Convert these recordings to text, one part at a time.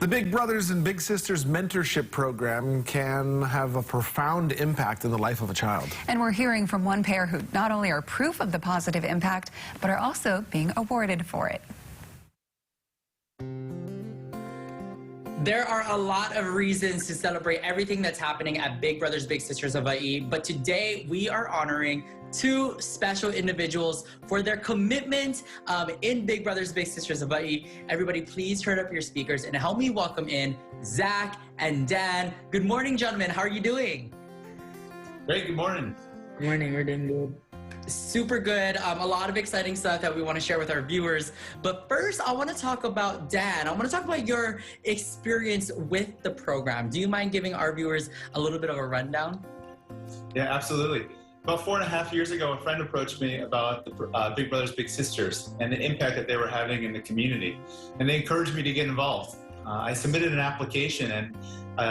The Big Brothers and Big Sisters mentorship program can have a profound impact in the life of a child. And we're hearing from one pair who not only are proof of the positive impact, but are also being awarded for it. There are a lot of reasons to celebrate everything that's happening at Big Brothers Big Sisters Hawaii, but today we are honoring two special individuals for their commitment in Big Brothers Big Sisters Hawaii. Everybody, please turn up your speakers and help me welcome in Zach and Dan. Good morning, gentlemen. How are you doing? Great. Good morning. Good morning. We're doing good. Super good. A lot of exciting stuff that we want to share with our viewers. But first, I want to talk about Dan. I want to talk about your experience with the program. Do you mind giving our viewers a little bit of a rundown? Yeah, absolutely. About 4.5 years ago, a friend approached me about the Big Brothers Big Sisters and the impact that they were having in the community. And they encouraged me to get involved. I submitted an application, and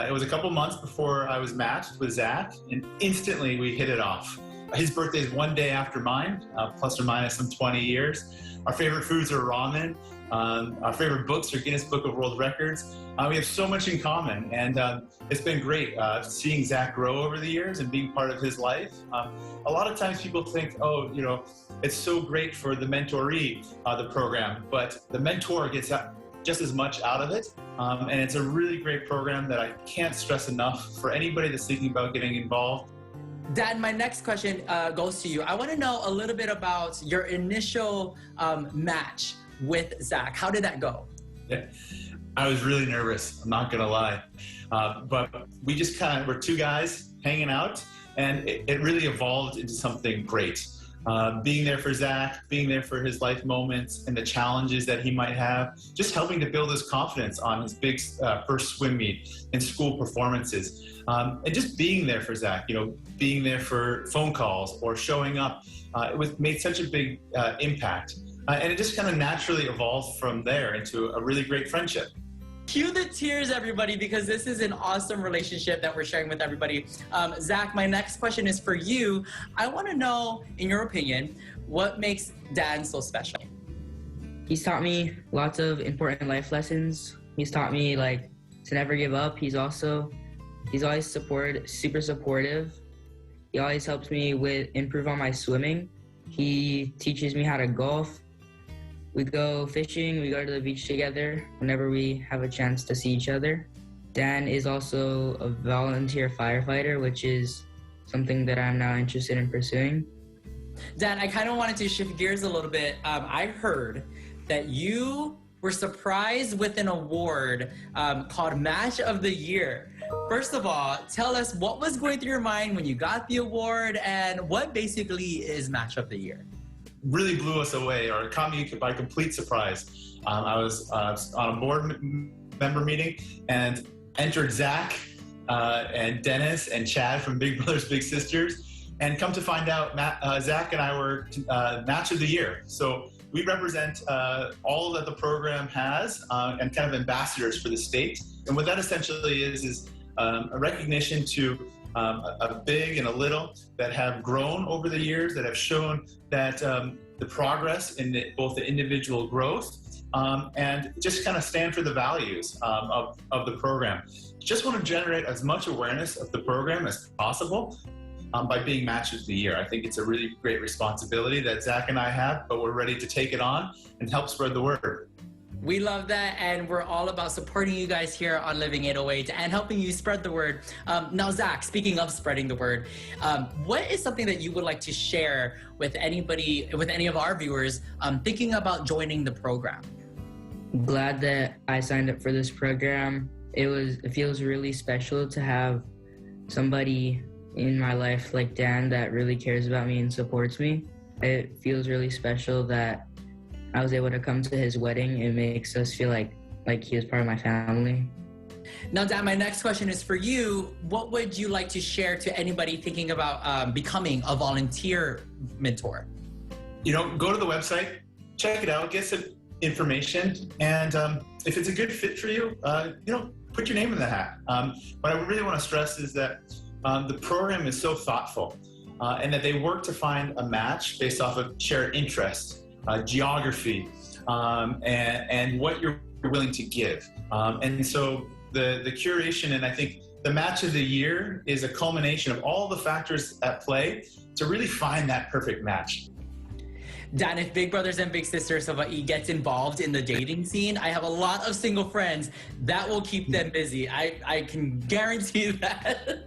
it was a couple months before I was matched with Zach, and instantly we hit it off. His birthday is one day after mine, plus or minus some 20 years. Our favorite foods are ramen. Our favorite books are Guinness Book of World Records. We have so much in common, and it's been great seeing Zach grow over the years and being part of his life. A lot of times people think, oh, you know, it's so great for the mentoree, the program, but the mentor gets just as much out of it. And it's a really great program that I can't stress enough for anybody that's thinking about getting involved. Dan, my next question goes to you. I want to know a little bit about your initial match with Zach. How did that go? Yeah, I was really nervous, I'm not gonna lie. But we just we're two guys hanging out, and it really evolved into something great. Being there for Zach, being there for his life moments and the challenges that he might have, just helping to build his confidence on his big first swim meet and school performances. And just being there for Zach, you know, being there for phone calls or showing up, made such a big impact. And it just kind of naturally evolved from there into a really great friendship. Cue the tears, everybody, because this is an awesome relationship that we're sharing with everybody. Zach, my next question is for you. I want to know, in your opinion, what makes Dan so special? He's taught me lots of important life lessons. He's taught me to never give up. He's always super supportive. He always helps me improve on my swimming. He teaches me how to golf. We go fishing, we go to the beach together whenever we have a chance to see each other. Dan is also a volunteer firefighter, which is something that I'm now interested in pursuing. Dan, I kind of wanted to shift gears a little bit. I heard that you were surprised with an award called Match of the Year. First of all, tell us what was going through your mind when you got the award, and what basically is Match of the Year? Really blew us away, or caught me by complete surprise. I was on a board member meeting and entered Zach and Dennis and Chad from Big Brothers Big Sisters, and come to find out Zach and I were Match of the Year. So we represent all that the program has and kind of ambassadors for the state. And what that essentially is a recognition to a big and a little that have grown over the years, that have shown that the progress in both the individual growth and just kind of stand for the values of the program. Just want to generate as much awareness of the program as possible by being Match of the Year. I think it's a really great responsibility that Zach and I have, but we're ready to take it on and help spread the word. We love that, and we're all about supporting you guys here on Living 808 and helping you spread the word. Now, Zach, speaking of spreading the word, what is something that you would like to share with anybody, with any of our viewers thinking about joining the program? I'm glad that I signed up for this program. It feels really special to have somebody in my life like Dan that really cares about me and supports me. It feels really special that I was able to come to his wedding. It makes us feel like he was part of my family. Now, Dan, my next question is for you. What would you like to share to anybody thinking about becoming a volunteer mentor? You know, go to the website, check it out, get some information, and if it's a good fit for you, you know, put your name in the hat. What I really want to stress is that the program is so thoughtful and that they work to find a match based off of shared interests, geography, and what you're willing to give. And so the curation, and I think the match of the year is a culmination of all the factors at play to really find that perfect match. Dan, if Big Brothers and Big Sisters of Hawaii gets involved in the dating scene, I have a lot of single friends that will keep them busy. I can guarantee that.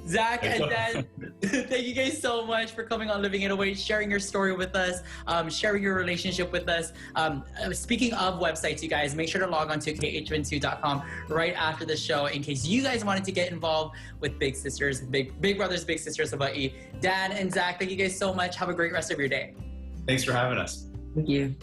Zach and Dan, thank you guys so much for coming on Living It Away, sharing your story with us, sharing your relationship with us. Speaking of websites, you guys, make sure to log on to khn2.com right after the show in case you guys wanted to get involved with Big Sisters, Big Brothers, Big Sisters of Hawaii. Dan and Zach, thank you guys so much. Have a great rest of your day. Thanks for having us. Thank you.